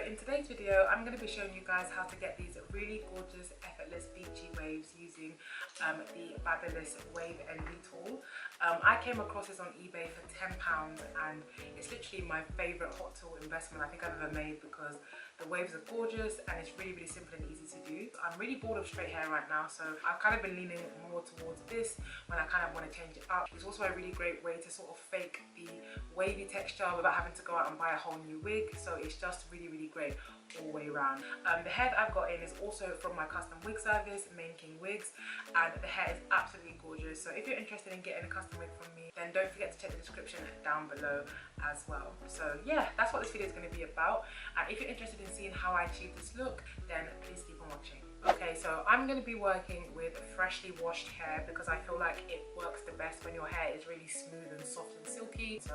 in today's video I'm going to be showing you guys how to get these really gorgeous effortless beachy waves using the Babyliss wave envy tool. I came across this on eBay for £10 and it's literally my favourite hot tool investment I think I've ever made because the waves are gorgeous and it's really simple and easy to do. I'm really bored of straight hair right now, so I've kind of been leaning more towards this when I kind of want to change it up. It's also a really great way to sort of fake the wavy texture without having to go out and buy a whole new wig, so it's just really great all the way around. The hair that I've got in is also from my custom wig service, Main King Wigs, and the hair is absolutely gorgeous. So if you're interested in getting a custom wig from me, then don't forget to check the description down below as well. So yeah, that's what this video is going to be about, and if you're interested in seeing how I achieve this look, then please keep on watching. Okay, so I'm going to be working with freshly washed hair because I feel like it works the best when your hair is really smooth and soft and silky. So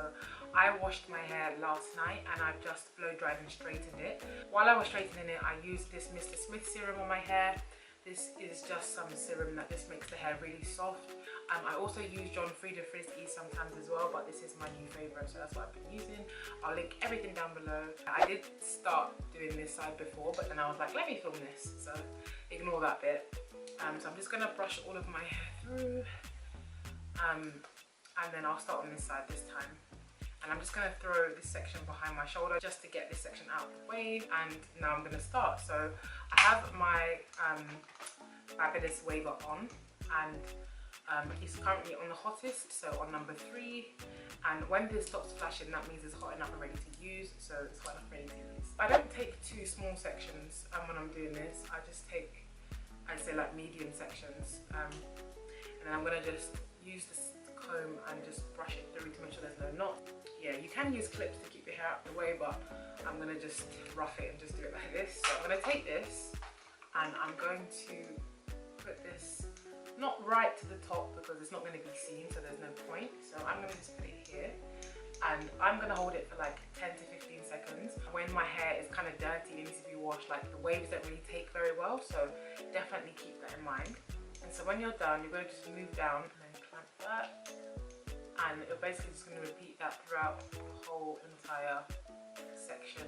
I washed my hair last night and I've just blow dried and straightened it. While I was straightening it, I used this Mr. Smith serum on my hair. This is just some serum that just makes the hair really soft. I also use John Frieda Frizz-E sometimes as well, but this is my new favourite, so that's what I've been using. I'll link everything down below. I did start doing this side before, but then I was like, let me film this, so ignore that bit. So I'm just going to brush all of my hair through, and then I'll start on this side this time. And I'm just going to throw this section behind my shoulder just to get this section out of the way, and now I'm going to start. So I have my Babyliss waver on, and it's currently on the hottest, so on number 3, and when this stops flashing that means it's hot enough and ready to use, so it's hot enough and ready to use. I don't take two small sections when I'm doing this. I just take, I'd say, like medium sections, and then I'm going to just use this comb and just brush it through to make sure there's no knot. Yeah, you can use clips to keep your hair out of the way, but I'm going to just rough it and just do it like this. So I'm going to take this and I'm going to put this not right to the top because it's not going to be seen, so there's no point. So I'm going to just put it here and I'm going to hold it for like 10 to 15 seconds. When my hair is kind of dirty and needs to be washed, like the waves don't really take very well, so definitely keep that in mind. And so when you're done, you're going to just move down and then clamp that, and you're basically just going to repeat that throughout the whole entire section.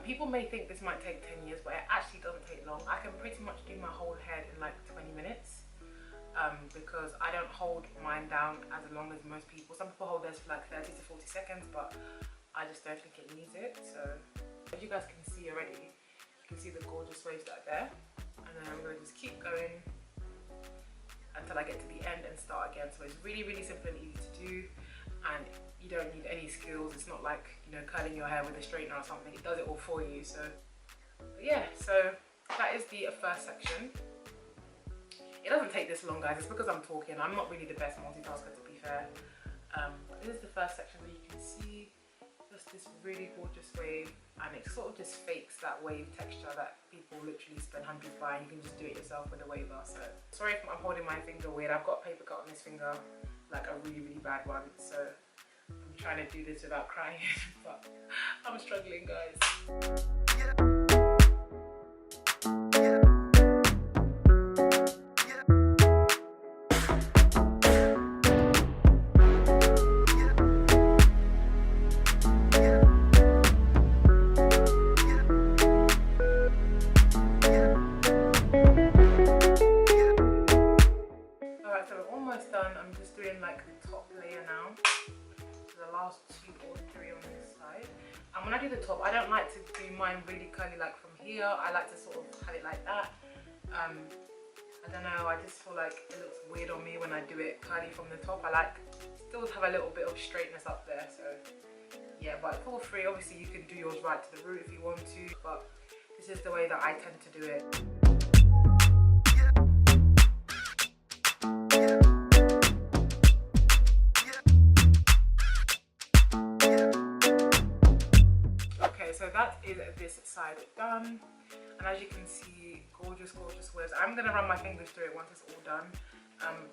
People may think this might take 10 years, but it actually doesn't take long. I can pretty much do my whole head in like 20 minutes because I don't hold mine down as long as most people. Some people hold theirs for like 30 to 40 seconds, but I just don't think it needs it. So as you guys can see already, you can see the gorgeous waves that are there, and then I'm going to just keep going until I get to the end and start again. So it's really simple and easy to do, and you don't need any skills. It's not like, you know, curling your hair with a straightener or something. It does it all for you. So but yeah, so that is the first section. It doesn't take this long, guys. It's because I'm talking. I'm not really the best multitasker, to be fair. But this is the first section where you can see just this really gorgeous wave, and it sort of just fakes that wave texture that people literally spend hundreds buying. You can just do it yourself with a waver. So sorry if I'm holding my finger weird. I've got a paper cut on this finger, like a really bad one, so I'm trying to do this without crying, but I'm struggling, guys. Done. I'm just doing like the top layer now, the last 2 or 3 on this side. And when I do the top, I don't like to do mine really curly like from here. I like to sort of have it like that. I don't know, I just feel like it looks weird on me when I do it curly from the top. I like still have a little bit of straightness up there, so yeah. But feel free, obviously you can do yours right to the root if you want to, but this is the way that I tend to do it. So that is this side done, and as you can see, gorgeous waves. I'm going to run my fingers through it once it's all done,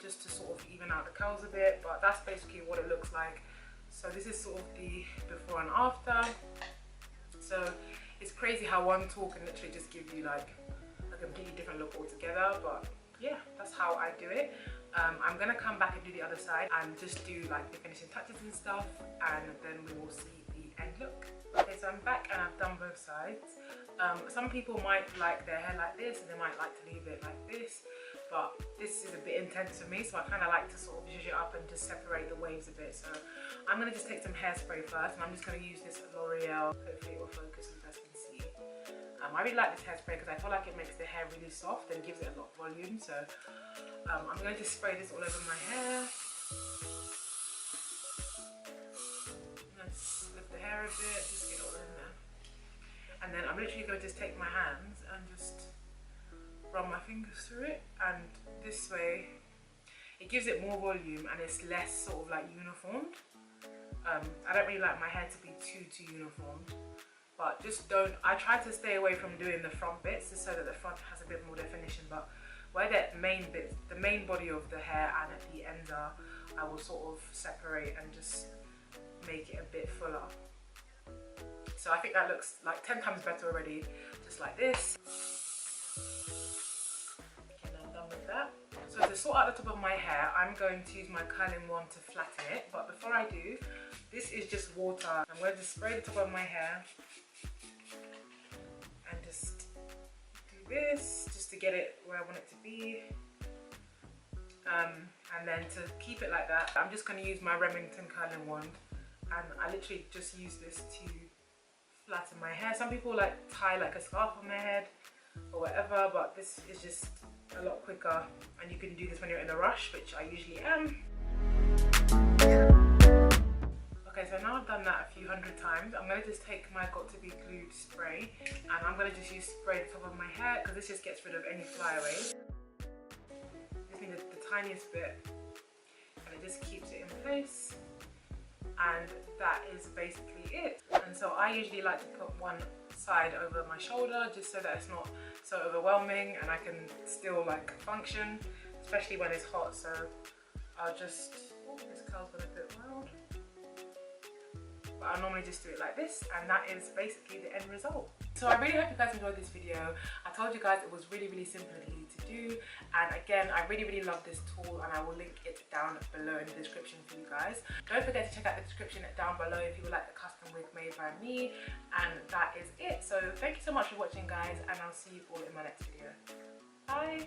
just to sort of even out the curls a bit, but that's basically what it looks like. So this is sort of the before and after. So it's crazy how one tool can literally just give you like a completely different look altogether, but yeah, that's how I do it. I'm going to come back and do the other side and just do like the finishing touches and stuff, and then we will see the end look. Okay, Okay, so I'm back and I've done both sides. Some people might like their hair like this and they might like to leave it like this, but this is a bit intense for me, so I kind of like to sort of zhuzh it up and just separate the waves a bit. So I'm going to just take some hairspray first, and I'm just going to use this L'Oreal, hopefully it will focus so you guys can see. I really like this hairspray because I feel like it makes the hair really soft and gives it a lot of volume. So I'm going to just spray this all over my hair. Let's lift the hair a bit, just get it all in there. And then I'm literally going to just take my hands and just run my fingers through it, and this way it gives it more volume and it's less sort of like uniformed. I don't really like my hair to be too uniformed, but just don't, I try to stay away from doing the front bits just so that the front has a bit more definition, but where the main bits, the main body of the hair and at the ends are, I will sort of separate and just make it a bit fuller. So I think that looks like 10 times better already, just like this. And I'm done with that. So to sort out the top of my hair, I'm going to use my curling wand to flatten it. But before I do, this is just water. I'm going to spray the top of my hair and just do this, just to get it where I want it to be. And then to keep it like that, I'm just going to use my Remington curling wand, and I literally just use this to flatten my hair. Some people like tie like a scarf on their head or whatever, but this is just a lot quicker, and you can do this when you're in a rush, which I usually am. Okay, so now I've done that a few hundred times, I'm going to just take my Got To Be Glued spray, and I'm going to just use spray the top of my hair because this just gets rid of any flyaways. Just need the tiniest bit, and it just keeps it in place. And that is basically it. And so I usually like to put one side over my shoulder just so that it's not so overwhelming and I can still like function, especially when it's hot. So I'll just, oh, this curl's got a bit wild, but I'll normally just do it like this, and that is basically the end result. So I really hope you guys enjoyed this video. I told you guys it was really simple and easy to do, and again, I really love this tool, and I will link it down below in the description for you guys. Don't forget to check out the description down below if you would like the custom wig made by me, and that is it. So thank you so much for watching, guys, and I'll see you all in my next video. Bye.